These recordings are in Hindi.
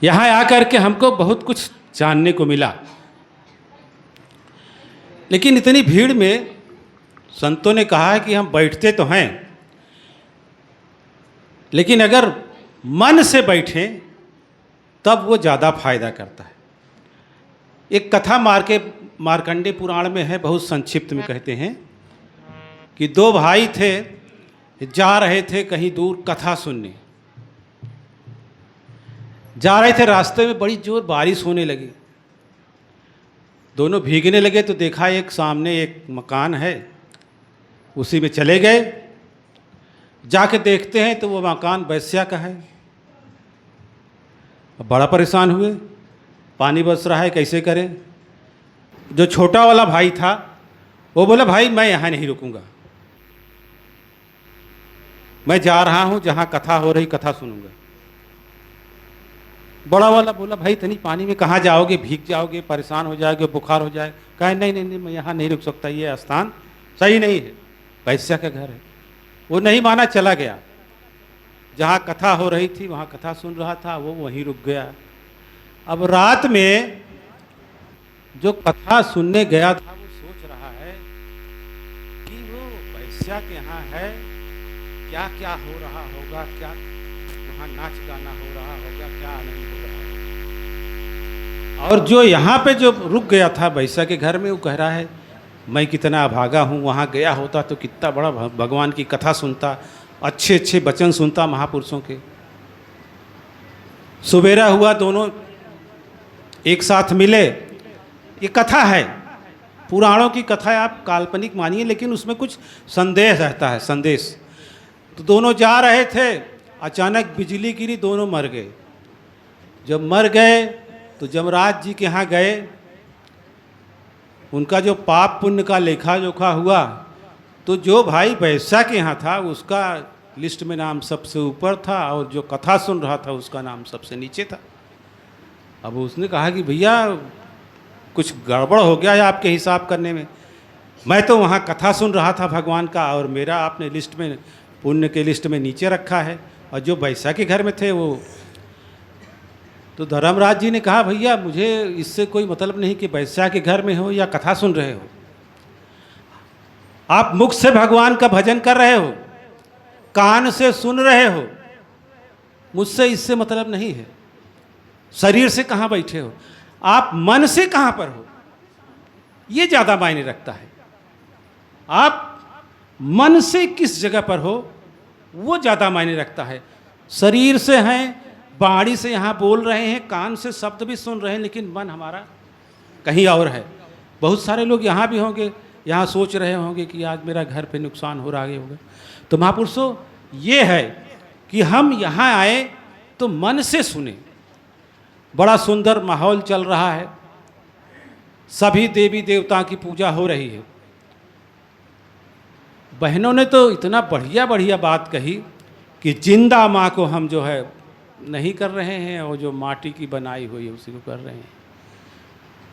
यहाँ आकर के हमको बहुत कुछ जानने को मिला। लेकिन इतनी भीड़ में संतों ने कहा है कि हम बैठते तो हैं, लेकिन अगर मन से बैठें तब वो ज़्यादा फायदा करता है। एक कथा मार्कंडेय पुराण में है, बहुत संक्षिप्त में कहते हैं कि दो भाई थे, जा रहे थे कहीं दूर कथा सुनने। जा रहे थे, रास्ते में बड़ी जोर बारिश होने लगी। दोनों भीगने लगे तो देखा एक सामने एक मकान है, उसी में चले गए। जाके देखते हैं तो वो मकान वैश्या का है। अब बड़ा परेशान हुए, पानी बरस रहा है, कैसे करें। जो छोटा वाला भाई था वो बोला, भाई मैं यहाँ नहीं रुकूंगा, मैं जा रहा हूँ जहाँ कथा हो रही, कथा सुनूंगा। बड़ा वाला बोला, भाई इतनी पानी में कहाँ जाओगे, भीग जाओगे, परेशान हो जाओगे, बुखार हो जाए। कहे नहीं नहीं नहीं, मैं यहाँ नहीं रुक सकता, ये स्थान सही नहीं है, वैश्या का घर है। वो नहीं माना, चला गया। जहाँ कथा हो रही थी वहाँ कथा सुन रहा था, वो वहीं रुक गया। अब रात में जो कथा सुनने गया था वो सोच रहा है कि वो वैश्या के यहाँ है, क्या क्या हो रहा होगा, क्या वहाँ नाच गाना हो रहा होगा, क्या आनंद हो रहा है। और जो यहाँ पे जो रुक गया था वैश्या के घर में, वो कह रहा है मैं कितना अभागा हूँ, वहाँ गया होता तो कितना बड़ा भगवान की कथा सुनता, अच्छे अच्छे वचन सुनता महापुरुषों के। सुबेरा हुआ, दोनों एक साथ मिले। ये कथा है, पुराणों की कथा है, आप काल्पनिक मानिए, लेकिन उसमें कुछ संदेश रहता है, संदेश। तो दोनों जा रहे थे, अचानक बिजली गिरी, दोनों मर गए। जब मर गए तो यमराज जी के यहाँ गए। उनका जो पाप पुण्य का लेखा जोखा हुआ, तो जो भाई वैश्या के यहाँ था उसका लिस्ट में नाम सबसे ऊपर था, और जो कथा सुन रहा था उसका नाम सबसे नीचे था। अब उसने कहा कि भैया कुछ गड़बड़ हो गया है आपके हिसाब करने में, मैं तो वहाँ कथा सुन रहा था भगवान का, और मेरा आपने लिस्ट में, पुण्य के लिस्ट में नीचे रखा है, और जो वैश्या के घर में थे वो। तो धर्मराज जी ने कहा, भैया मुझे इससे कोई मतलब नहीं कि वैश्या के घर में हो या कथा सुन रहे हो, आप मुख से भगवान का भजन कर रहे हो, कान से सुन रहे हो, मुझसे इससे मतलब नहीं है। शरीर से कहाँ बैठे हो, आप मन से कहाँ पर हो, ये ज़्यादा मायने रखता है। आप मन से किस जगह पर हो वो ज़्यादा मायने रखता है। शरीर से हैं, बाणी से यहाँ बोल रहे हैं, कान से शब्द भी सुन रहे हैं, लेकिन मन हमारा कहीं और है। बहुत सारे लोग यहाँ भी होंगे, यहाँ सोच रहे होंगे कि आज मेरा घर पे नुकसान हो रहा है, होगा। तो महापुरुषों, ये है कि हम यहाँ आए तो मन से सुने। बड़ा सुंदर माहौल चल रहा है, सभी देवी देवता की पूजा हो रही है। बहनों ने तो इतना बढ़िया बढ़िया बात कही कि जिंदा माँ को हम जो है नहीं कर रहे हैं, और जो माटी की बनाई हुई है उसी को कर रहे हैं।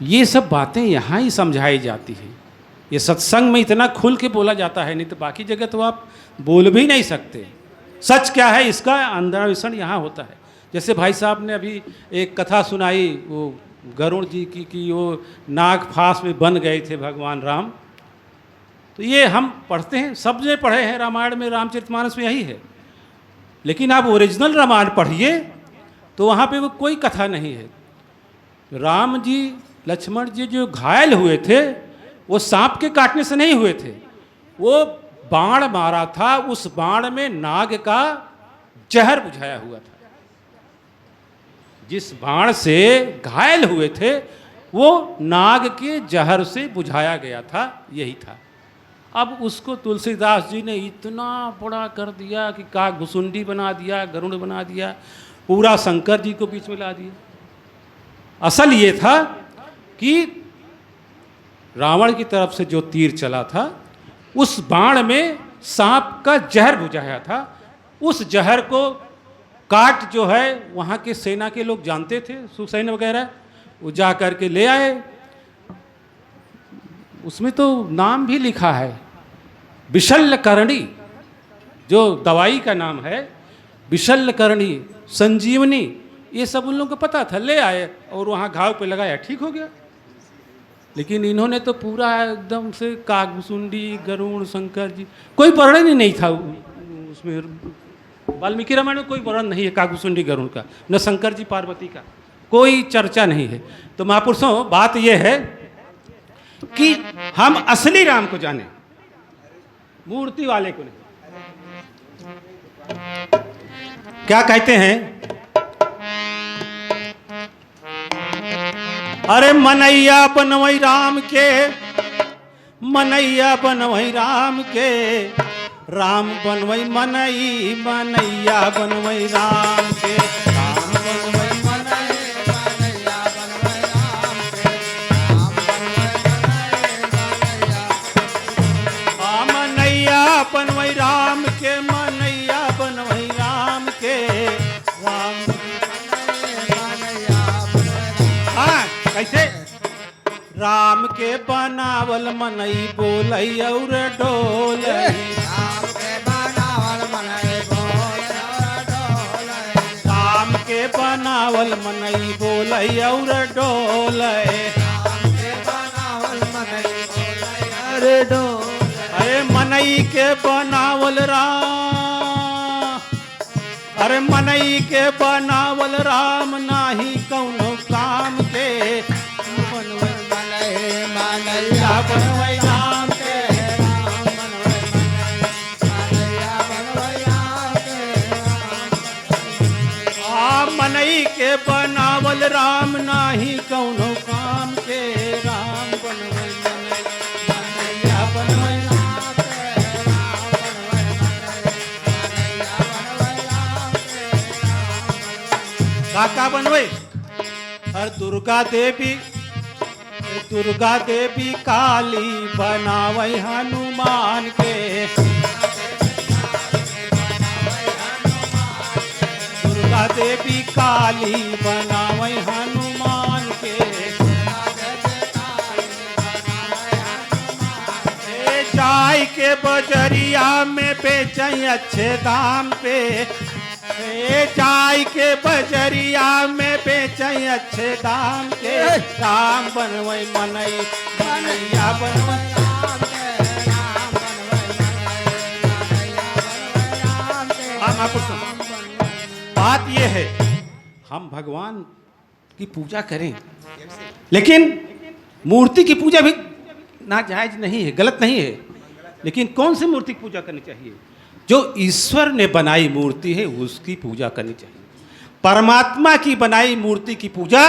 ये सब बातें यहाँ ही समझाई जाती हैं। ये सत्संग में इतना खुल के बोला जाता है, नहीं तो बाकी जगह तो आप बोल भी नहीं सकते। सच क्या है इसका अन्वेषण यहाँ होता है। जैसे भाई साहब ने अभी एक कथा सुनाई, वो गरुड़ जी की कि वो नाग फांस में बन गए थे भगवान राम। तो ये हम पढ़ते हैं, सब ने पढ़े हैं, रामायण में, रामचरितमानस में यही है। लेकिन आप ओरिजिनल रामायण पढ़िए तो वहाँ पे वो कोई कथा नहीं है। राम जी लक्ष्मण जी जो घायल हुए थे वो सांप के काटने से नहीं हुए थे, वो बाण मारा था, उस बाण में नाग का जहर बुझाया हुआ था। जिस बाण से घायल हुए थे वो नाग के जहर से बुझाया गया था, यही था। अब उसको तुलसीदास जी ने इतना बड़ा कर दिया कि काग भुसुंडी बना दिया, गरुड़ बना दिया, पूरा शंकर जी को बीच में ला दिया। असल ये था कि रावण की तरफ से जो तीर चला था उस बाण में सांप का जहर बुझाया था। उस जहर को काट जो है वहाँ के सेना के लोग जानते थे, सुसैन वगैरह, वो जा कर के ले आए। उसमें तो नाम भी लिखा है विशल्यकरणी, जो दवाई का नाम है विशल्यकरणी, संजीवनी, ये सब उन लोगों को पता था, ले आए और वहाँ घाव पे लगाया, ठीक हो गया। लेकिन इन्होंने तो पूरा एकदम से कागभूषुंडी, गरुड़, शंकर जी, कोई वर्णन ही नहीं था उसमें। वाल्मीकि रामायण में कोई वर्णन नहीं है कागभूषुंडी गरुड़ का, न शंकर जी पार्वती का, कोई चर्चा नहीं है। तो महापुरुषों, बात यह है कि हम असली राम को जाने, मूर्ति वाले को नहीं। क्या कहते हैं, अरे मनैया बनवई राम के, मनैया बनवई राम के, राम बनवई मनई, मनैया बनवई राम के, राम बनवई मनई, मनैया बनवई राम के, राम बनवई मनैया बनवई राम के, मनैया बनवई राम के, राम। हाँ, कैसे? राम के बनावल मनई बोलई और डोलई, राम के बनावल मनई बोलई और डोलई, राम के बनावल मनई बोलई और डोलई, राम के बनावल मनई बोलई और डोलई। अरे मनई के बनावल राम, अरे मनई के बनावल राम नाही कौनो काम के, मनैया बनवई राम के, राम बनवई मनैया बनवई राम के, आ मनई के बनावल राम नाही कौनो काम के, राम बनवई मनैया बनवई राम के, राम बनवई मनैया बनवई राम के, काका बनवई। हर दुर्गा देवी, दुर्गा देवी काली बनावई हनुमान के, दुर्गा देवी काली बनावई हनुमान के, जाय के बजरिया में बेचई अच्छे दाम पे, जाय के बजरिया में बेचई अच्छे दाम के, राम बनवई मनई, मनैया बनवई राम के, राम बनवई मनैया बनवई राम के। हाँ महापुरुषों, बात यह है, हम भगवान की पूजा करें, लेकिन मूर्ति की पूजा भी नाजायज नहीं है, गलत नहीं है। लेकिन कौन सी मूर्ति की पूजा करनी चाहिए? जो ईश्वर ने बनाई मूर्ति है उसकी पूजा करनी चाहिए। परमात्मा की बनाई मूर्ति की पूजा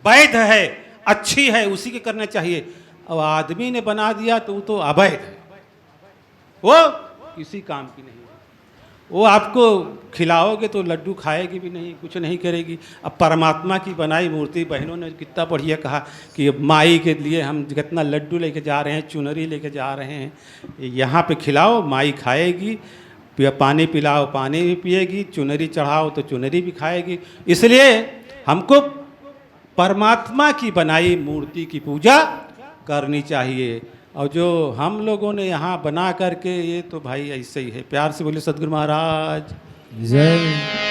वैध है, अच्छी है, उसी के करना चाहिए। अब आदमी ने बना दिया तो वो तो अवैध है, वो किसी काम की नहीं है। वो आपको खिलाओगे तो लड्डू खाएगी भी नहीं, कुछ नहीं करेगी। अब परमात्मा की बनाई मूर्ति, बहनों ने कितना बढ़िया कहा कि माई के लिए हम कितना लड्डू लेके जा रहे हैं, चुनरी लेके जा रहे हैं, यहाँ पे खिलाओ माई खाएगी, पानी पिलाओ पानी भी पिएगी, चुनरी चढ़ाओ तो चुनरी भी खाएगी। इसलिए हमको परमात्मा की बनाई मूर्ति की पूजा करनी चाहिए। और जो हम लोगों ने यहाँ बना करके, ये तो भाई ऐसे ही है। प्यार से बोले सद्गुरु महाराज जय।